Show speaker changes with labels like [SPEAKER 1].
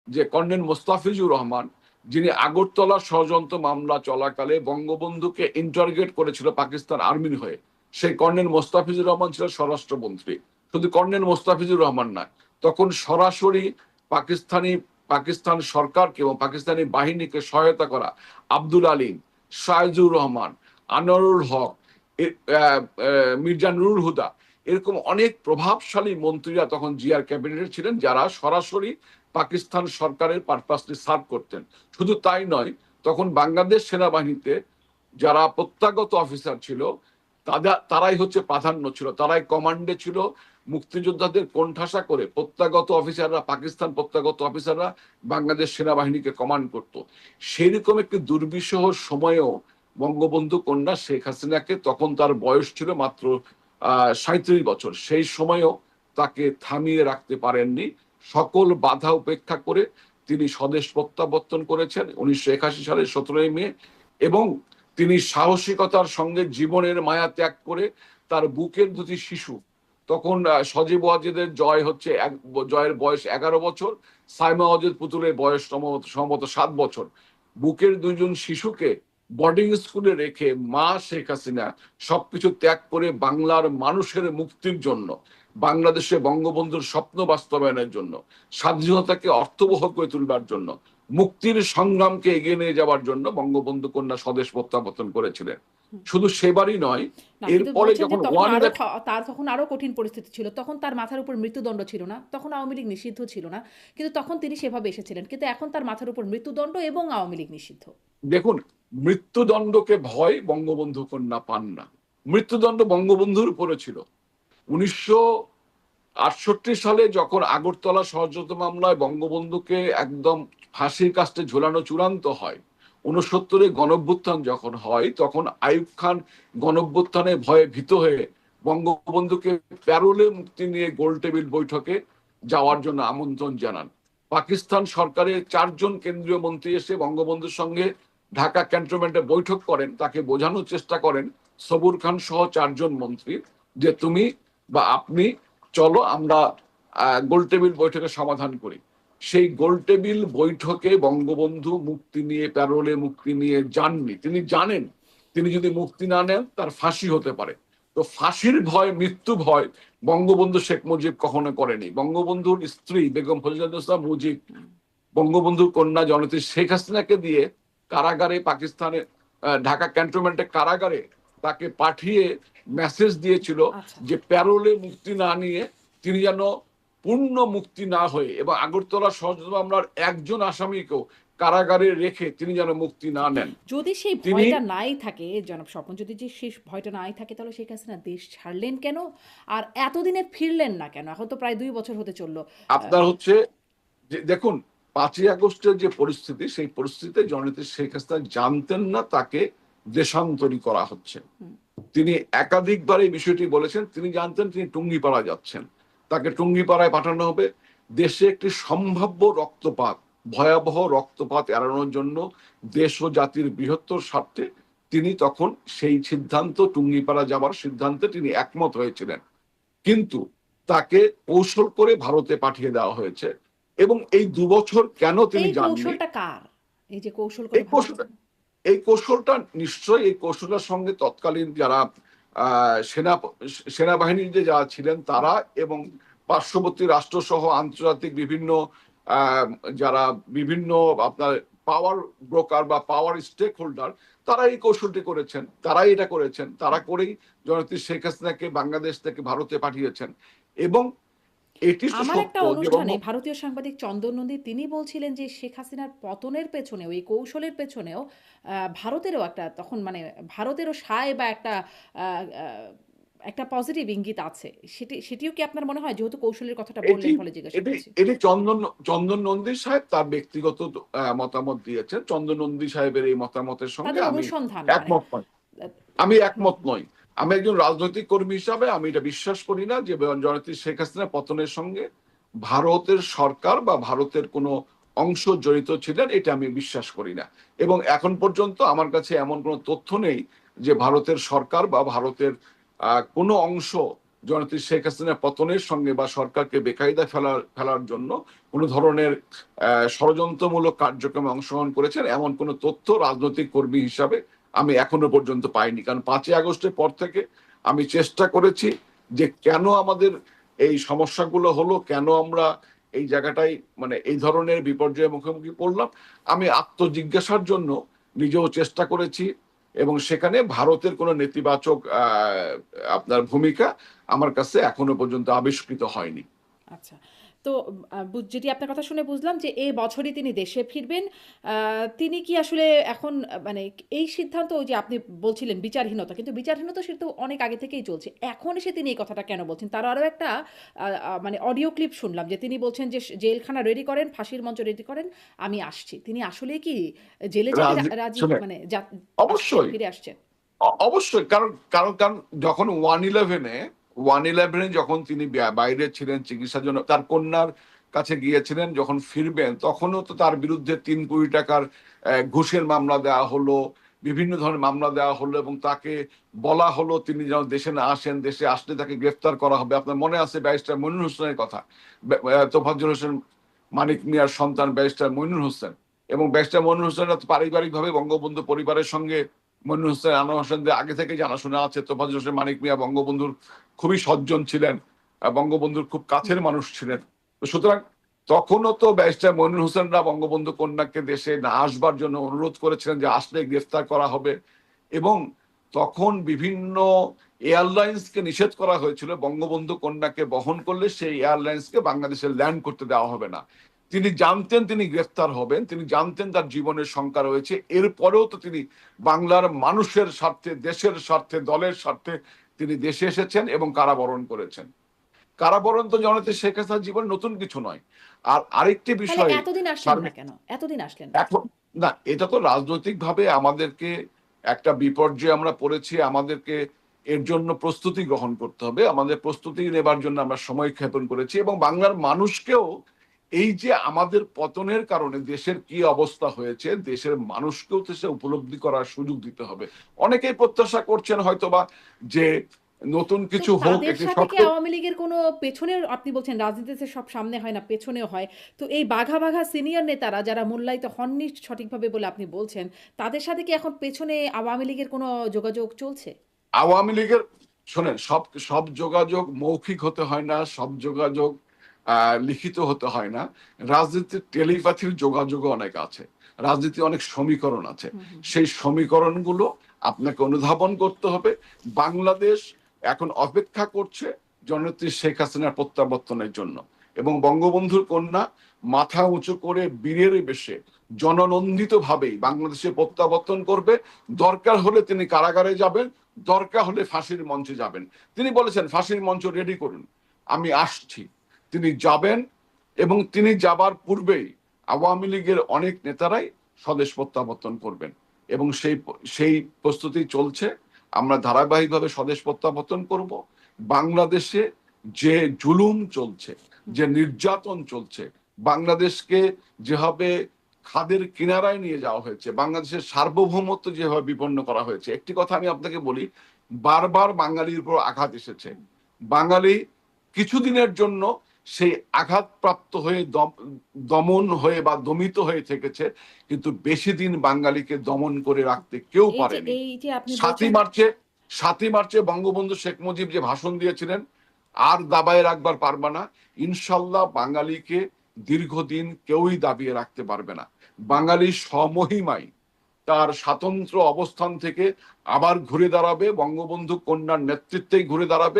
[SPEAKER 1] যে কর্নেল মোস্তাফিজুর রহমান, যিনি আগরতলা ষড়যন্ত্র মামলা চলাকালে বঙ্গবন্ধুকে ইন্টারোগেট করেছিল পাকিস্তান আর্মির হয়ে, সেই কর্নেল মোস্তাফিজুর রহমান ছিল স্বরাষ্ট্রমন্ত্রী। শুধু কর্নেল মোস্তাফিজুর রহমান নয়, তখন সরাসরি পাকিস্তান সরকারকে এবং পাকিস্তানি বাহিনীকে সহায়তা করা আব্দুল আলীম, শাহজুর রহমান, আনোয়ারুল হক, মির্জা নুরুল হুদা, এরকম অনেক প্রভাবশালী মন্ত্রীরা তখন জিয়ার ক্যাবিনেটে ছিলেন, যারা সরাসরি পাকিস্তান সরকারের পারপাসলি সার্ভ করতেন। শুধু তাই নয়, তখন বাংলাদেশ সেনাবাহিনীতে যারা প্রত্যাগত অফিসার ছিল তারাই হচ্ছে প্রাধান্য ছিল, তারাই কমান্ডে ছিল। মুক্তিযোদ্ধাদের কোণঠাসা করে প্রত্যাগত অফিসাররা, পাকিস্তান প্রত্যাগত অফিসাররা বাংলাদেশ সেনাবাহিনীকে কমান্ড করত। সেরকম একটি দুর্বিষহ সময়েও বঙ্গবন্ধু কন্যা শেখ হাসিনাকে, তখন তার বয়স ছিল মাত্র 37 বছর, সেই সময়েও তাকে থামিয়ে রাখতে পারেননি। সকল বাধা উপেক্ষা করে তিনি স্বদেশ প্রত্যাবর্তন করেছেন 1981 সালের 17 মে, এবং তিনি সাহসিকতার সঙ্গে জীবনের মায়া ত্যাগ করে তার বুকের দুটি শিশু, তখন সজীব ওয়াজেদের জয়ের বয়স 11 বছর, সাইমা ওয়াজেদ পুতুলের বয়স সম্ভবত 7 বছর, বুকের দুজন শিশুকে বোর্ডিং স্কুলে রেখে মা শেখ হাসিনা সবকিছু ত্যাগ করে বাংলার মানুষের মুক্তির জন্য, বাংলাদেশে বঙ্গবন্ধুর স্বপ্ন বাস্তবায়নের জন্য, স্বাধীনতাকে অর্থবহ করে তুলবার জন্য, মুক্তির সংগ্রামকে এগিয়ে নিয়ে যাওয়ার জন্য বঙ্গবন্ধু কন্যা স্বদেশ প্রত্যাবর্তন করেছিলেন। শুধু সেবারই নয়,
[SPEAKER 2] না, কিন্তু
[SPEAKER 1] এরপরে
[SPEAKER 2] বলছেন যে
[SPEAKER 1] যখন
[SPEAKER 2] তখন
[SPEAKER 1] ওয়ান
[SPEAKER 2] আরো
[SPEAKER 1] ইলেভেন,
[SPEAKER 2] তার তখন আরো কঠিন পরিস্থিতি ছিল, তখন তার মাথার উপর মৃত্যুদণ্ড ছিল না, তখন আওয়ামী লীগ নিষিদ্ধ ছিল না, কিন্তু তখন তিনি সেভাবে এসেছিলেন, কিন্তু এখন তার মাথার উপর মৃত্যুদণ্ড এবং আওয়ামী লীগ নিষিদ্ধ।
[SPEAKER 1] দেখুন, মৃত্যুদণ্ডকে ভয় বঙ্গবন্ধু কন্যা পান না। মৃত্যুদণ্ড বঙ্গবন্ধুর উপরে ছিল। 1968 সালে যখন আগরতলা ষড়যন্ত্র মামলায় বঙ্গবন্ধুকে একদম ফাঁসির কাস্টে ঝোলানো চূড়ান্ত হয়, 69-এ গণঅভ্যুত্থান যখন হয়, তখন আইয়ুব খান গণঅভ্যুত্থানে ভয়ে ভীত হয়ে বঙ্গবন্ধুকে প্যারোলে মুক্তি নিয়ে গোল টেবিল বৈঠকে যাওয়ার জন্য আমন্ত্রণ জানান। পাকিস্তান সরকারের 4জন কেন্দ্রীয় মন্ত্রী এসে বঙ্গবন্ধুর সঙ্গে ঢাকা ক্যান্টনমেন্টে বৈঠক করেন, তাকে বোঝানোর চেষ্টা করেন, সবুর খান সহ 4জন মন্ত্রী, যে তুমি বা আপনি চলো আমরা গোলটেবিল বৈঠকে সমাধান করি। সেই গোলটেবিল বৈঠকে বঙ্গবন্ধু মুক্তি নিয়ে, প্যারোলে মুক্তি নিয়ে যাননি। তিনি জানেন তিনি যদি মুক্তি না নেন তার ফাঁসি হতে পারে। তো ফাঁসির ভয়, মৃত্যু ভয় বঙ্গবন্ধু শেখ মুজিব কখনো করেনি। বঙ্গবন্ধুর স্ত্রী বেগম ফজিলাতুন্নেসা মুজিব বঙ্গবন্ধুর কন্যা জননেত্রী শেখ হাসিনাকে দিয়ে কারাগারে, পাকিস্তানে ঢাকা ক্যান্টনমেন্টে কারাগারে তাকে পাঠিয়ে মেসেজ দিয়েছিল
[SPEAKER 2] আচ্ছা।
[SPEAKER 1] যে প্যারোলে মুক্তি না নিয়ে তিনি যেন পূর্ণ মুক্তি না হয়ে, এবং আগরতলা ষড়যন্ত্র মামলার একজন আসামিকেও কারাগারে রেখে তিনি যেন মুক্তি না নেন।
[SPEAKER 2] যদি সেই
[SPEAKER 1] তিনি,
[SPEAKER 2] ভয়টা নাই থাকে, জনাব স্বপন, যদি যে সেই ভয়টা নাই থাকে, তাহলে শেখ হাসিনা দেশ ছাড়লেন কেন? আর এতদিনে ফিরলেন না কেন? এখন তো প্রায় 2 বছর হতে চললো।
[SPEAKER 1] আপনার হচ্ছে যে দেখুন, 5ই আগস্টের যে পরিস্থিতি, সেই পরিস্থিতিতে জননেত্রী শেখ হাসিনা জানতেন না তাকে দেশান্তরী করা হচ্ছে। তিনি একাধিকবার এই বিষয়টি বলেছেন। তিনি জানতেন তিনি টুঙ্গিপাড়া যাচ্ছেন, তাকে টুঙ্গিপাড়ায় পাঠানো হবে। দেশে একটি সম্ভাব্য রক্তপাত, ভয়াবহ রক্তপাত এড়ানোর জন্য, দেশ ও জাতির বৃহত্তর স্বার্থে তিনি তখন সেই সিদ্ধান্ত, টুঙ্গিপাড়া যাওয়ার সিদ্ধান্তে তিনি একমত হয়েছিলেন। কিন্তু তাকে কৌশল করে ভারতে পাঠিয়ে দেওয়া হয়েছে। এবং এই 2 বছর কেন তিনি
[SPEAKER 2] এই
[SPEAKER 1] যাননি,
[SPEAKER 2] কৌশলটা কার? এই যে কৌশল করে
[SPEAKER 1] এই
[SPEAKER 2] ভারতে
[SPEAKER 1] কৌশলটা এই কৌশলটা নিশ্চয়ই, এই কৌশলটার সঙ্গে তৎকালীন যারা সেনা সেনাবাহিনীর যে যারা ছিলেন তারা, এবং পার্শ্ববর্তী রাষ্ট্র সহ আন্তর্জাতিক বিভিন্ন যারা বিভিন্ন আপনার পাওয়ার ব্রোকার বা পাওয়ার স্টেক হোল্ডার, তারা এই কৌশলটি করেছেন, তারাই এটা করেছেন। তারা করেই জননেত্রী শেখ হাসিনাকে বাংলাদেশ থেকে ভারতে পাঠিয়েছেন। এবং এটি তো
[SPEAKER 2] আমার
[SPEAKER 1] সত্য
[SPEAKER 2] একটা
[SPEAKER 1] যে
[SPEAKER 2] অনুষ্ঠানে ভারতীয় সাংবাদিক চন্দন নন্দী তিনি বলছিলেন যে শেখ হাসিনার পতনের পেছনেও, এই কৌশলের পেছনেও ভারতেরও একটা, তখন মানে ভারতেরও সায় বা একটা আহ, আহ, একটা পজিটিভ ইঙ্গিত আছে। সেটিও কি আপনার মনে হয়? যেহেতু কৌশলের কথাটা
[SPEAKER 1] এটি
[SPEAKER 2] বললেন, ফলে জিজ্ঞাসা
[SPEAKER 1] এটি
[SPEAKER 2] করছি।
[SPEAKER 1] এটি চন্দন নন্দী সাহেব তার ব্যক্তিগত মতামত দিয়েছেন। চন্দন নন্দী সাহেবের এই মতামতের সঙ্গে
[SPEAKER 2] তাদের
[SPEAKER 1] আমি
[SPEAKER 2] অনুসন্ধান মানে
[SPEAKER 1] একমত নই।
[SPEAKER 2] আহ,
[SPEAKER 1] আমি
[SPEAKER 2] হুম,
[SPEAKER 1] একমত নই। আমি একজন রাজনৈতিক কর্মী হিসাবে আমি এটা বিশ্বাস করি না যে জননেত্রী শেখ হাসিনা পতনের সঙ্গে ভারতের সরকার বা ভারতের কোনো অংশ জড়িত ছিলেন, এটা আমি বিশ্বাস করি না। এবং এখন পর্যন্ত আমার কাছে এমন কোনো তথ্য নেই যে ভারতের সরকার বা ভারতের কোনো অংশ জননেত্রী শেখ হাসিনার পতনের সঙ্গে বা সরকারকে বেকায়দা ফেলার জন্য কোনো ধরনের ষড়যন্ত্রমূলক কার্যক্রমে অংশগ্রহণ করেছেন এমন কোনো তথ্য রাজনৈতিক কর্মী হিসাবে আমি এখনো পর্যন্ত পাইনি। কারণ 5ই আগস্টের পর থেকে আমি চেষ্টা করেছি যে কেন আমাদের এই সমস্যাগুলো হলো, কেন আমরা এই জায়গাটাই মানে এই ধরনের বিপর্যয়ের মুখোমুখি পড়লাম, আমি আত্মজিজ্ঞাসার জন্য নিজেও চেষ্টা করেছি। এবং সেখানে ভারতের কোনো নেতিবাচক আপনার ভূমিকা আমার কাছে এখনো পর্যন্ত আবিষ্কৃত হয়নি।
[SPEAKER 2] আচ্ছা। তো যেটি আপনার কথা শুনে বুঝলাম যে এ বছরই তিনি দেশে ফিরবেন। তিনি কি আসলে এখন মানে এই সিদ্ধান্ত, ওই যে আপনি বলছিলেন বিচারহীনতা, কিন্তু বিচারহীনতা সেটা তো অনেক আগে থেকেই চলছে। এখন এসে তিনি এই কথাটা কেন বলছেন? তার আরো একটা মানে অডিও ক্লিপ শুনলাম যে তিনি বলছেন যে জেলখানা রেডি করেন, ফাঁসির মঞ্চ রেডি করেন, আমি আসছি। তিনি আসলে কি জেলে যেতে রাজি,
[SPEAKER 1] শুনে
[SPEAKER 2] মানে আসছেন,
[SPEAKER 1] অবশ্যই
[SPEAKER 2] ফিরে আসছেন?
[SPEAKER 1] অবশ্যই, কারণ কারণ কারণ যখন 111 যখন তিনি বাইরে ছিলেন চিকিৎসার জন্য, তার কন্যার কাছে গিয়েছিলেন, যখন ফিরবেন তখনও তো তার বিরুদ্ধে 3 কোটি টাকার ঘুষের মামলা দেওয়া হলো, বিভিন্ন ধরনের মামলা দেওয়া হলো, এবং তাকে বলা হলো তিনি যেন দেশে না আসেন, দেশে আসলে তাকে গ্রেফতার করা হবে। আপনার মনে আছে ব্যারিস্টার মইনুল হোসেনের কথা, তোফাজ্জল হোসেন মানিক মিয়ার সন্তান ব্যারিস্টার মইনুল হোসেন, এবং ব্যারিস্টার মইনুল হোসেন পারিবারিকভাবে বঙ্গবন্ধু পরিবারের সঙ্গে, মইনুল হোসেন আনোয়ার হোসেনদের আগে থেকে জানাশোনা আছে। তোফাজ্জল হোসেন মানিক মিয়া বঙ্গবন্ধুর খুবই সজ্জন ছিলেন, বঙ্গবন্ধুর খুব কাছের মানুষ ছিলেন। তো সুতরাং তখনও তো ব্যারিস্টার মইনুল হোসেনরা বঙ্গবন্ধু কন্যাকে দেশে না আসবার জন্য অনুরোধ করেছিলেন যে আসলে গ্রেফতার করা হবে। এবং তখন বিভিন্ন এয়ারলাইন্সকে নিষেধ করা হয়েছিল, বঙ্গবন্ধু কন্যাকে বহন করলে সেই এয়ারলাইন্সকে বাংলাদেশে ল্যান্ড করতে দেওয়া হবে না। তিনি জানতেন তিনি গ্রেফতার হবেন, তিনি জানতেন তার জীবনের শঙ্কা রয়েছে, এরপরেও তো তিনি বাংলার মানুষের স্বার্থে, দেশের স্বার্থে, দলের স্বার্থে তিনি দেশে এসেছেন এবং কারাবরণ করেছেন। কারাবরণ তো জননেত্রী শেখ হাসিনার জীবন নতুন কিছু নয়। আর আরেকটি
[SPEAKER 2] তাহলে
[SPEAKER 1] বিষয়,
[SPEAKER 2] এতদিন আসলেন না কেন? এতদিন আসলেন না কেন?
[SPEAKER 1] এখন না, এটা তো রাজনৈতিকভাবে আমাদেরকে একটা বিপর্যয়ে আমরা পড়েছি, আমাদেরকে এর জন্য প্রস্তুতি গ্রহণ করতে হবে, আমাদের প্রস্তুতি নেবার জন্য আমরা সময় ক্ষেপণ করেছি, এবং বাংলার মানুষকেও এই যে আমাদের পতনের কারণে দেশের কি অবস্থা হয়েছে, দেশের মানুষকেও তো সে উপলব্ধি করার সুযোগ দিতে হবে। অনেকেই প্রত্যাশা করছেন হয়তোবা যে নতুন
[SPEAKER 2] তো
[SPEAKER 1] কিছু হোক,
[SPEAKER 2] তাদের
[SPEAKER 1] একটি
[SPEAKER 2] সাথে কি
[SPEAKER 1] শক্ত।
[SPEAKER 2] আওয়ামী লীগের কোনো পেছনের, আপনি বলছেন রাজনীতিতে সব সামনে হয় না, পেছনেও হয়, তো এই বাঘা বাঘা সিনিয়র নেতারা যারা মূল্যায়িত হননি সঠিকভাবে বলে আপনি বলছেন, তাদের সাথে কি এখন পেছনে আওয়ামী লীগের কোনো যোগাযোগ চলছে?
[SPEAKER 1] আওয়ামী লীগের, শোনেন, সব সব যোগাযোগ মৌখিক হতে হয় না, সব যোগাযোগ লিখিত হতে হয় না। রাজনীতির টেলিপ্যাথির যোগাযোগও অনেক আছে, রাজনীতি অনেক সমীকরণ আছে।
[SPEAKER 2] হুম, হুম।
[SPEAKER 1] সেই সমীকরণগুলো আপনাকে অনুধাবন করতে হবে। বাংলাদেশ এখন অপেক্ষা করছে জননেত্রী শেখ হাসিনার প্রত্যাবর্তনের জন্য, এবং বঙ্গবন্ধুর কন্যা মাথা উঁচু করে বীরের বেশে জননন্দিত ভাবেই বাংলাদেশে প্রত্যাবর্তন করবে। দরকার হলে তিনি কারাগারে যাবেন, দরকার হলে ফাঁসির মঞ্চে যাবেন। তিনি বলেছেন ফাঁসির মঞ্চ রেডি করুন, আমি আসছি। তিনি যাবেন, এবং তিনি যাবার পূর্বেই আওয়ামী লীগের অনেক নেতারাই স্বদেশ প্রত্যাবর্তন করবেন, এবং সেই প্রস্তুতি চলছে। আমরা ধারাবাহিকভাবে স্বদেশ প্রত্যাবর্তন করব। বাংলাদেশে যে জুলুম চলছে, যে নির্যাতন চলছে, বাংলাদেশকে যেভাবে খাদের কিনারায় নিয়ে যাওয়া হয়েছে, বাংলাদেশের সার্বভৌমত্ব যেভাবে বিপন্ন করা হয়েছে, একটি কথা আমি আপনাকে বলি, বারবার বাঙালির উপর আঘাত এসেছে। বাঙালি কিছুদিনের জন্য সেই আঘাতপ্রাপ্ত হয়ে দমন হয়ে বা দমিত হয়ে থেকেছে, কিন্তু বেশি দিন বাঙালিকে দমন করে রাখতে কেউ পারেনি।
[SPEAKER 2] এই যে আপনি
[SPEAKER 1] সাতই
[SPEAKER 2] বলছেন,
[SPEAKER 1] মার্চে 7ই মার্চে বঙ্গবন্ধু শেখ মুজিব যে ভাষণ দিয়েছিলেন, আর দাবায় রাখবার পারবে না, ইনশাল্লাহ বাঙালিকে দীর্ঘদিন কেউই দাবিয়ে রাখতে পারবে না। বাঙালি স্বমহিমায় তার স্বাতন্ত্র অবস্থান থেকে আবার ঘুরে দাঁড়াবে, বঙ্গবন্ধু কন্যার নেতৃত্বেই ঘুরে দাঁড়াবে।